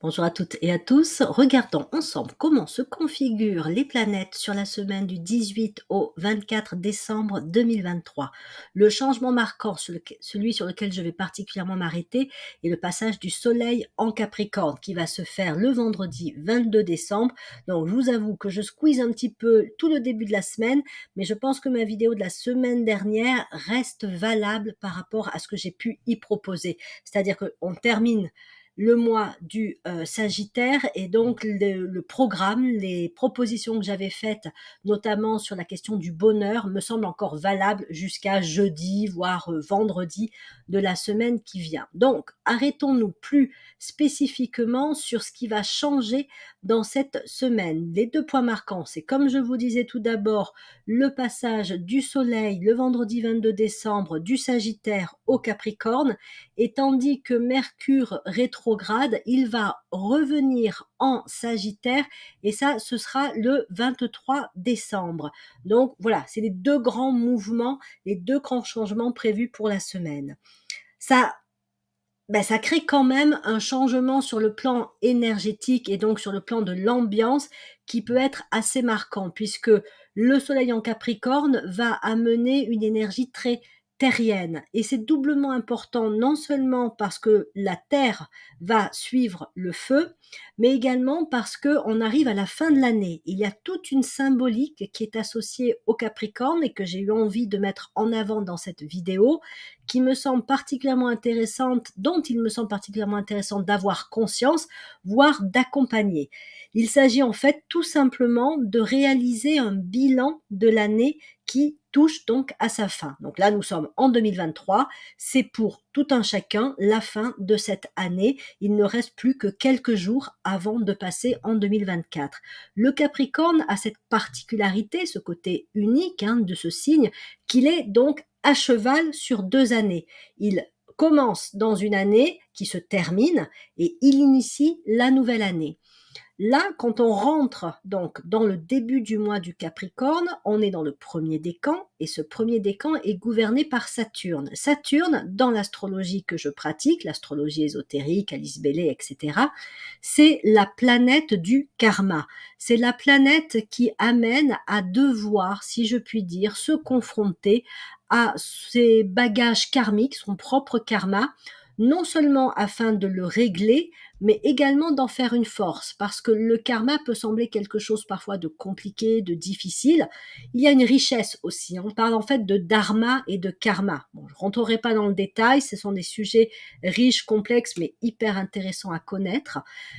Bonjour à toutes et à tous. Regardons ensemble comment se configurent les planètes sur la semaine du 18 au 24 décembre 2023. Le changement marquant, celui sur lequel je vais particulièrement m'arrêter, est le passage du Soleil en Capricorne qui va se faire le vendredi 22 décembre. Donc je vous avoue que je squeeze un petit peu tout le début de la semaine, mais je pense que ma vidéo de la semaine dernière reste valable par rapport à ce que j'ai pu y proposer. C'est-à-dire qu'on termine le mois du Sagittaire et donc le programme, les propositions que j'avais faites, notamment sur la question du bonheur, me semblent encore valables jusqu'à jeudi, voire vendredi de la semaine qui vient. Donc, arrêtons-nous plus spécifiquement sur ce qui va changer dans cette semaine. Les deux points marquants, c'est comme je vous disais tout d'abord, le passage du Soleil le vendredi 22 décembre du Sagittaire au Capricorne, et tandis que Mercure rétrograde, il va revenir en Sagittaire et ça, ce sera le 23 décembre. Donc voilà, c'est les deux grands mouvements, les deux grands changements prévus pour la semaine. Ça crée quand même un changement sur le plan énergétique et donc sur le plan de l'ambiance qui peut être assez marquant puisque le Soleil en Capricorne va amener une énergie très terrienne et c'est doublement important non seulement parce que la terre va suivre le feu, mais également parce qu'on arrive à la fin de l'année. Il y a toute une symbolique qui est associée au Capricorne et que j'ai eu envie de mettre en avant dans cette vidéo, qui me semble particulièrement intéressante, dont il me semble particulièrement intéressant d'avoir conscience, voire d'accompagner. Il s'agit en fait tout simplement de réaliser un bilan de l'année qui touche donc à sa fin. Donc là, nous sommes en 2023, c'est pour tout un chacun la fin de cette année. Il ne reste plus que quelques jours avant de passer en 2024. Le Capricorne a cette particularité, ce côté unique de ce signe, qu'il est donc à cheval sur 2 années. Il commence dans une année qui se termine et il initie la nouvelle année. Là, quand on rentre donc dans le début du mois du Capricorne, on est dans le premier décan et ce premier décan est gouverné par Saturne. Saturne, dans l'astrologie que je pratique, l'astrologie ésotérique, Alice Bailey, etc., c'est la planète du karma. C'est la planète qui amène à devoir, si je puis dire, se confronter à ses bagages karmiques, son propre karma, non seulement afin de le régler, mais également d'en faire une force, parce que le karma peut sembler quelque chose parfois de compliqué, de difficile. Il y a une richesse aussi. On parle en fait de dharma et de karma. Bon, je ne rentrerai pas dans le détail, ce sont des sujets riches, complexes, mais hyper intéressants à connaître.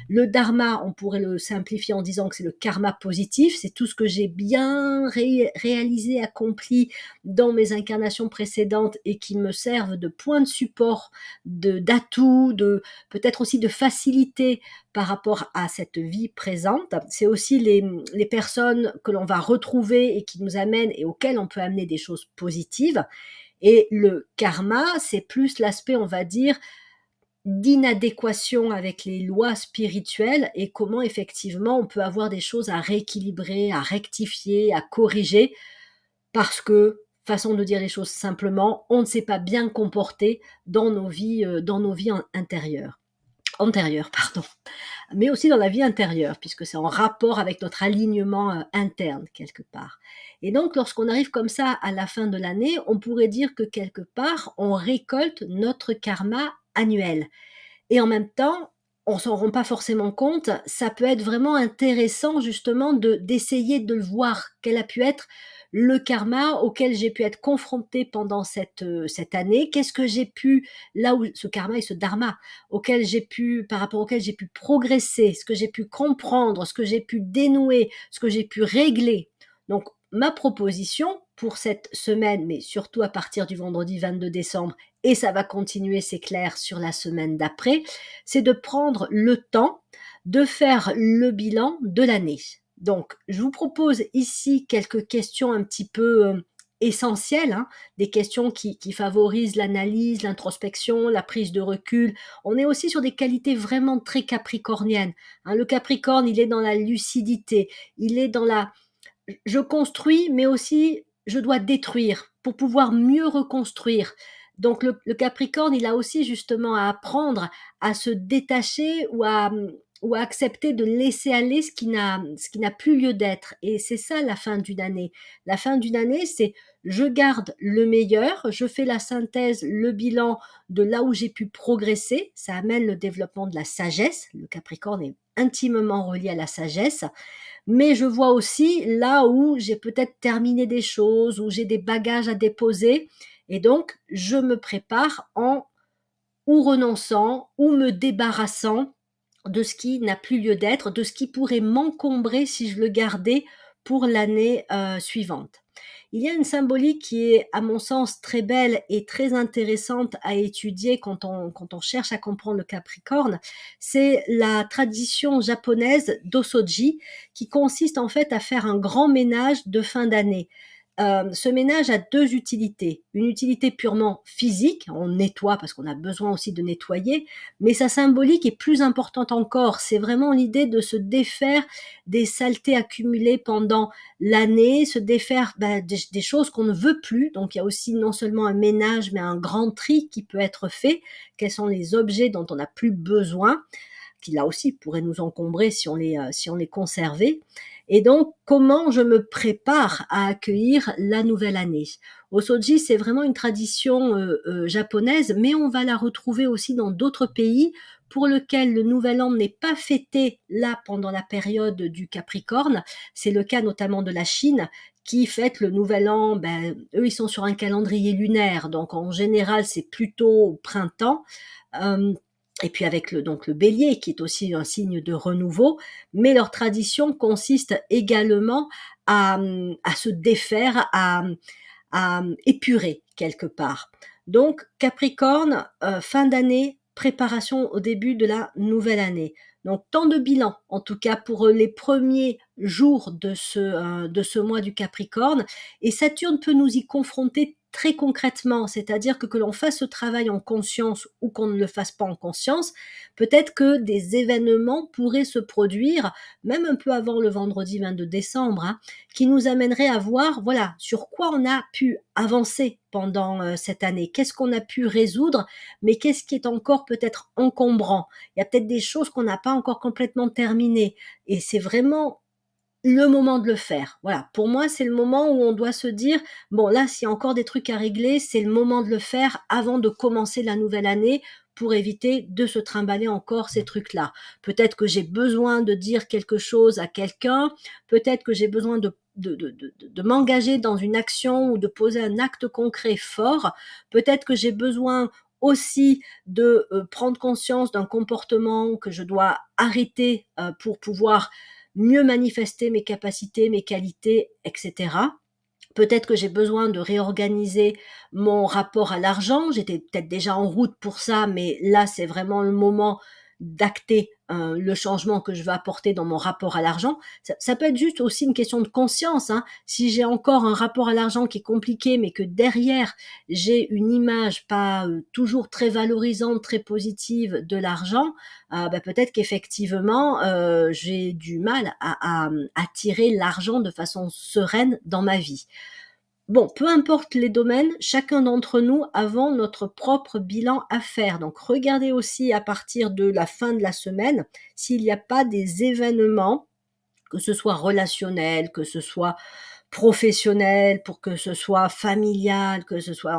Le dharma, on pourrait le simplifier en disant que c'est le karma positif, c'est tout ce que j'ai bien réalisé, accompli dans mes incarnations précédentes et qui me servent de point de support, d'atout, peut-être aussi de facilité par rapport à cette vie présente. C'est aussi les personnes que l'on va retrouver et qui nous amènent et auxquelles on peut amener des choses positives. Et le karma, c'est plus l'aspect, on va dire, d'inadéquation avec les lois spirituelles et comment effectivement on peut avoir des choses à rééquilibrer, à rectifier, à corriger parce que, façon de dire les choses simplement, on ne s'est pas bien comporté dans nos vies antérieure, pardon, mais aussi dans la vie intérieure, puisque c'est en rapport avec notre alignement interne quelque part. Et donc, lorsqu'on arrive comme ça à la fin de l'année, on pourrait dire que quelque part, on récolte notre karma annuel. Et en même temps, on s'en rend pas forcément compte, ça peut être vraiment intéressant justement d'essayer de le voir, quel a pu être le karma auquel j'ai pu être confrontée pendant cette année, qu'est-ce que j'ai pu, là où ce karma et ce dharma, par rapport auquel j'ai pu progresser, ce que j'ai pu comprendre, ce que j'ai pu dénouer, ce que j'ai pu régler. Donc, ma proposition pour cette semaine, mais surtout à partir du vendredi 22 décembre, et ça va continuer, c'est clair, sur la semaine d'après, c'est de prendre le temps de faire le bilan de l'année. Donc, je vous propose ici quelques questions un petit peu essentielles, des questions qui favorisent l'analyse, l'introspection, la prise de recul. On est aussi sur des qualités vraiment très capricorniennes. Le Capricorne, il est dans la lucidité, il est dans je construis, mais aussi je dois détruire pour pouvoir mieux reconstruire. Donc le Capricorne, il a aussi justement à apprendre à se détacher ou à ou à accepter de laisser aller ce qui n'a plus lieu d'être. Et c'est ça la fin d'une année. La fin d'une année, c'est je garde le meilleur, je fais la synthèse, le bilan de là où j'ai pu progresser. Ça amène le développement de la sagesse. Le Capricorne est intimement relié à la sagesse. Mais je vois aussi là où j'ai peut-être terminé des choses, où j'ai des bagages à déposer. Et donc, je me prépare en ou renonçant ou me débarrassant de ce qui n'a plus lieu d'être, de ce qui pourrait m'encombrer si je le gardais pour l'année suivante. Il y a une symbolique qui est, à mon sens, très belle et très intéressante à étudier quand on cherche à comprendre le Capricorne. C'est la tradition japonaise d'Osoji qui consiste en fait à faire un grand ménage de fin d'année. Ce ménage a deux utilités. Une utilité purement physique, on nettoie parce qu'on a besoin aussi de nettoyer, mais sa symbolique est plus importante encore. C'est vraiment l'idée de se défaire des saletés accumulées pendant l'année, se défaire des choses qu'on ne veut plus. Donc il y a aussi non seulement un ménage, mais un grand tri qui peut être fait. Quels sont les objets dont on n'a plus besoin, qui là aussi pourraient nous encombrer si on les conservait. Et donc, comment je me prépare à accueillir la nouvelle année? Osoji, c'est vraiment une tradition japonaise, mais on va la retrouver aussi dans d'autres pays pour lesquels le nouvel an n'est pas fêté là pendant la période du Capricorne. C'est le cas notamment de la Chine qui fête le nouvel an. Eux, ils sont sur un calendrier lunaire, donc en général, c'est plutôt au printemps. Et puis avec donc le bélier qui est aussi un signe de renouveau, mais leur tradition consiste également à se défaire, à épurer quelque part. Donc Capricorne, fin d'année, préparation au début de la nouvelle année. Donc temps de bilan, en tout cas pour les premiers jours de ce mois du Capricorne. Et Saturne peut nous y confronter très concrètement, c'est-à-dire que l'on fasse ce travail en conscience ou qu'on ne le fasse pas en conscience, peut-être que des événements pourraient se produire, même un peu avant le vendredi 22 décembre, qui nous amèneraient à voir, voilà, sur quoi on a pu avancer pendant cette année, qu'est-ce qu'on a pu résoudre, mais qu'est-ce qui est encore peut-être encombrant. Il y a peut-être des choses qu'on n'a pas encore complètement terminées, et c'est vraiment le moment de le faire. Voilà, pour moi, c'est le moment où on doit se dire, bon là, s'il y a encore des trucs à régler, c'est le moment de le faire avant de commencer la nouvelle année pour éviter de se trimballer encore ces trucs-là. Peut-être que j'ai besoin de dire quelque chose à quelqu'un, peut-être que j'ai besoin de m'engager dans une action ou de poser un acte concret fort, peut-être que j'ai besoin aussi de prendre conscience d'un comportement que je dois arrêter pour pouvoir mieux manifester mes capacités, mes qualités, etc. Peut-être que j'ai besoin de réorganiser mon rapport à l'argent. J'étais peut-être déjà en route pour ça, mais là, c'est vraiment le moment d'acter le changement que je veux apporter dans mon rapport à l'argent. Ça peut être juste aussi une question de conscience. Si j'ai encore un rapport à l'argent qui est compliqué, mais que derrière, j'ai une image pas toujours très valorisante, très positive de l'argent, peut-être qu'effectivement, j'ai du mal à attirer l'argent de façon sereine dans ma vie. Bon, peu importe les domaines, chacun d'entre nous avons notre propre bilan à faire. Donc, regardez aussi à partir de la fin de la semaine s'il n'y a pas des événements, que ce soit relationnel, que ce soit professionnel, pour que ce soit familial, que ce soit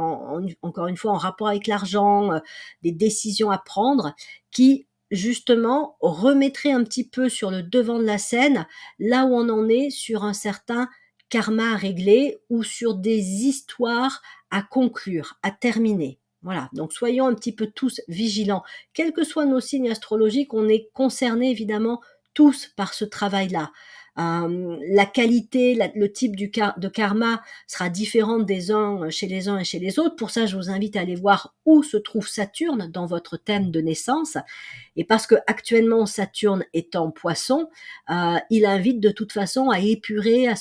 encore une fois en rapport avec l'argent, des décisions à prendre, qui justement remettraient un petit peu sur le devant de la scène là où on en est sur un certain karma à régler ou sur des histoires à conclure, à terminer. Voilà, donc soyons un petit peu tous vigilants. Quels que soient nos signes astrologiques, on est concernés évidemment tous par ce travail-là. La qualité, le type de karma sera différente des uns chez les uns et chez les autres. Pour ça, je vous invite à aller voir où se trouve Saturne dans votre thème de naissance. Et parce que actuellement Saturne est en Poisson, il invite de toute façon à épurer, à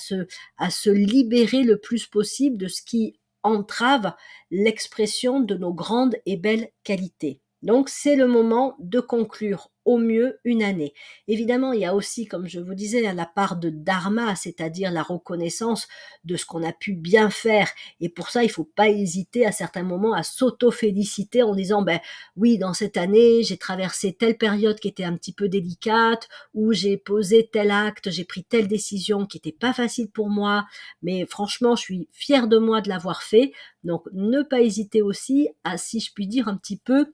se libérer le plus possible de ce qui entrave l'expression de nos grandes et belles qualités. Donc c'est le moment de conclure au mieux une année. Évidemment, il y a aussi, comme je vous disais, la part de dharma, c'est-à-dire la reconnaissance de ce qu'on a pu bien faire. Et pour ça, il faut pas hésiter à certains moments à s'auto-féliciter en disant, ben oui, dans cette année, j'ai traversé telle période qui était un petit peu délicate, où j'ai posé tel acte, j'ai pris telle décision qui n'était pas facile pour moi, mais franchement, je suis fière de moi de l'avoir fait. Donc, ne pas hésiter aussi à, si je puis dire, un petit peu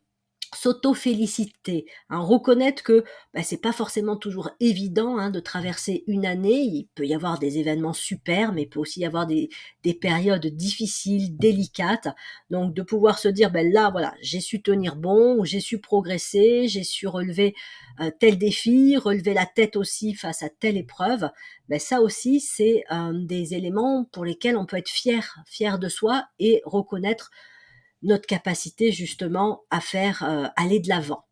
s'auto-féliciter, hein, reconnaître que c'est pas forcément toujours évident de traverser une année. Il peut y avoir des événements super, mais il peut aussi y avoir des périodes difficiles, délicates. Donc de pouvoir se dire, là, voilà, j'ai su tenir bon, ou j'ai su progresser, j'ai su relever tel défi, relever la tête aussi face à telle épreuve. Ça aussi, c'est des éléments pour lesquels on peut être fier de soi et reconnaître notre capacité justement à faire aller de l'avant.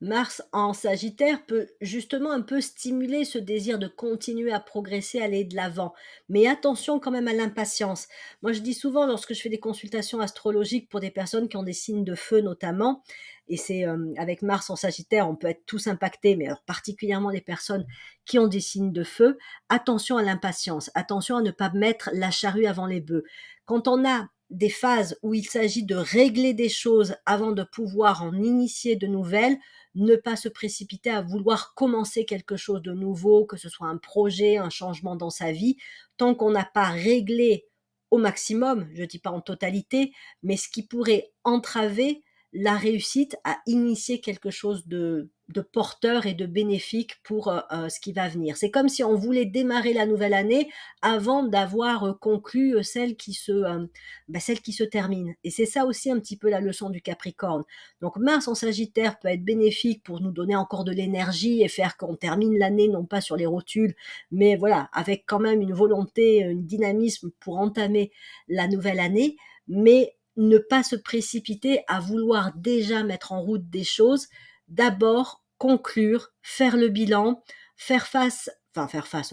Mars en Sagittaire peut justement un peu stimuler ce désir de continuer à progresser, aller de l'avant. Mais attention quand même à l'impatience. Moi, je dis souvent lorsque je fais des consultations astrologiques pour des personnes qui ont des signes de feu notamment, et c'est avec Mars en Sagittaire, on peut être tous impactés, mais alors particulièrement les personnes qui ont des signes de feu, attention à l'impatience, attention à ne pas mettre la charrue avant les bœufs. Quand on a des phases où il s'agit de régler des choses avant de pouvoir en initier de nouvelles, ne pas se précipiter à vouloir commencer quelque chose de nouveau, que ce soit un projet, un changement dans sa vie, tant qu'on n'a pas réglé au maximum, je ne dis pas en totalité, mais ce qui pourrait entraver la réussite à initier quelque chose de porteur et de bénéfique pour ce qui va venir. C'est comme si on voulait démarrer la nouvelle année avant d'avoir conclu celle qui se termine. Et c'est ça aussi un petit peu la leçon du Capricorne. Donc Mars en Sagittaire peut être bénéfique pour nous donner encore de l'énergie et faire qu'on termine l'année non pas sur les rotules, mais voilà, avec quand même une volonté, un dynamisme pour entamer la nouvelle année, mais ne pas se précipiter à vouloir déjà mettre en route des choses. D'abord, conclure, faire le bilan,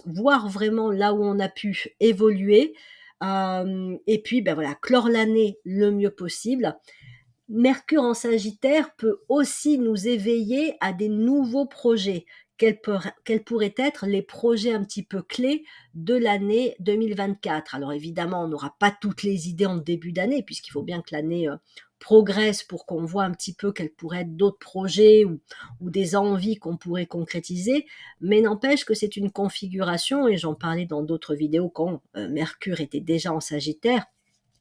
voir vraiment là où on a pu évoluer, et puis voilà, clore l'année le mieux possible. Mercure en Sagittaire peut aussi nous éveiller à des nouveaux projets. Quels pourraient être les projets un petit peu clés de l'année 2024? Alors évidemment, on n'aura pas toutes les idées en début d'année, puisqu'il faut bien que l'année progresse pour qu'on voit un petit peu quels pourraient être d'autres projets ou des envies qu'on pourrait concrétiser, mais n'empêche que c'est une configuration, et j'en parlais dans d'autres vidéos quand Mercure était déjà en Sagittaire,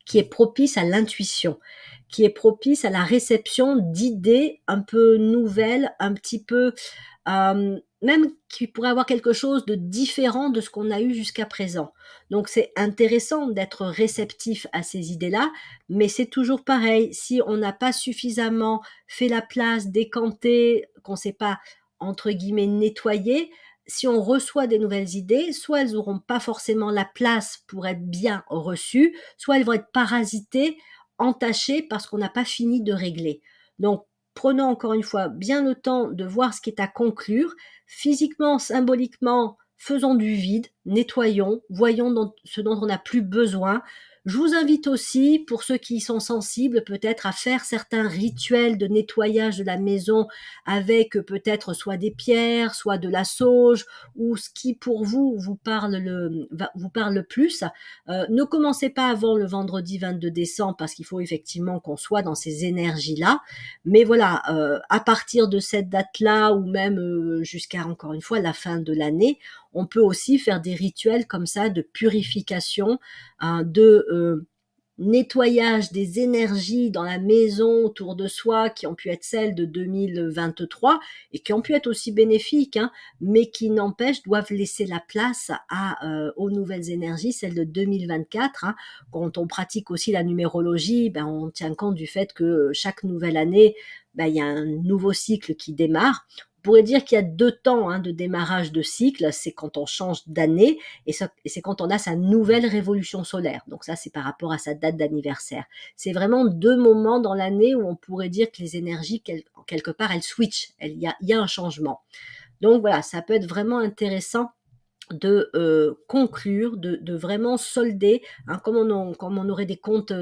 qui est propice à l'intuition, qui est propice à la réception d'idées un peu nouvelles, un petit peu, même qui pourrait avoir quelque chose de différent de ce qu'on a eu jusqu'à présent. Donc c'est intéressant d'être réceptif à ces idées-là, mais c'est toujours pareil, si on n'a pas suffisamment fait la place, décanté, qu'on ne sait pas, entre guillemets, nettoyé, si on reçoit des nouvelles idées, soit elles n'auront pas forcément la place pour être bien reçues, soit elles vont être parasitées, entachées parce qu'on n'a pas fini de régler. Donc, prenons encore une fois bien le temps de voir ce qui est à conclure. Physiquement, symboliquement, faisons du vide, nettoyons, voyons ce dont on n'a plus besoin. Je vous invite aussi, pour ceux qui y sont sensibles, peut-être à faire certains rituels de nettoyage de la maison avec peut-être soit des pierres, soit de la sauge, ou ce qui pour vous vous parle le plus. Ne commencez pas avant le vendredi 22 décembre parce qu'il faut effectivement qu'on soit dans ces énergies-là. Mais voilà, à partir de cette date-là ou même jusqu'à encore une fois la fin de l'année, on peut aussi faire des rituels comme ça de purification, de nettoyage des énergies dans la maison autour de soi qui ont pu être celles de 2023 et qui ont pu être aussi bénéfiques, mais qui n'empêchent, doivent laisser la place aux nouvelles énergies, celles de 2024. Quand on pratique aussi la numérologie, on tient compte du fait que chaque nouvelle année, il y a un nouveau cycle qui démarre. On pourrait dire qu'il y a 2 temps de démarrage de cycle, c'est quand on change d'année et c'est quand on a sa nouvelle révolution solaire. Donc ça, c'est par rapport à sa date d'anniversaire. C'est vraiment 2 moments dans l'année où on pourrait dire que les énergies, quelque part, elles switchent, il y a un changement. Donc voilà, ça peut être vraiment intéressant de conclure, de vraiment solder, comme on aurait des comptes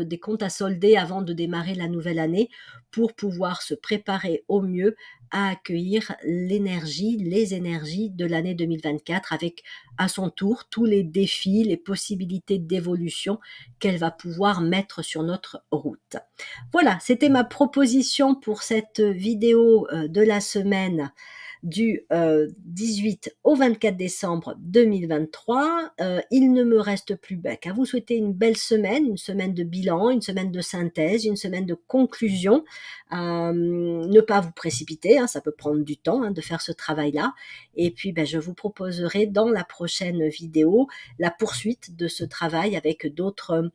à solder avant de démarrer la nouvelle année, pour pouvoir se préparer au mieux à accueillir l'énergie, les énergies de l'année 2024 avec à son tour tous les défis, les possibilités d'évolution qu'elle va pouvoir mettre sur notre route. Voilà, c'était ma proposition pour cette vidéo de la semaine du 18 au 24 décembre 2023. Il ne me reste plus qu'à vous souhaiter une semaine de bilan, une semaine de synthèse, une semaine de conclusion. Ne pas vous précipiter, hein, ça peut prendre du temps de faire ce travail-là. Et puis, je vous proposerai dans la prochaine vidéo la poursuite de ce travail avec d'autres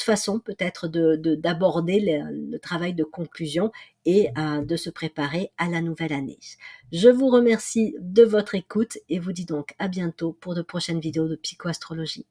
façons peut-être d'aborder le travail de conclusion et de se préparer à la nouvelle année. Je vous remercie de votre écoute et vous dis donc à bientôt pour de prochaines vidéos de psychoastrologie.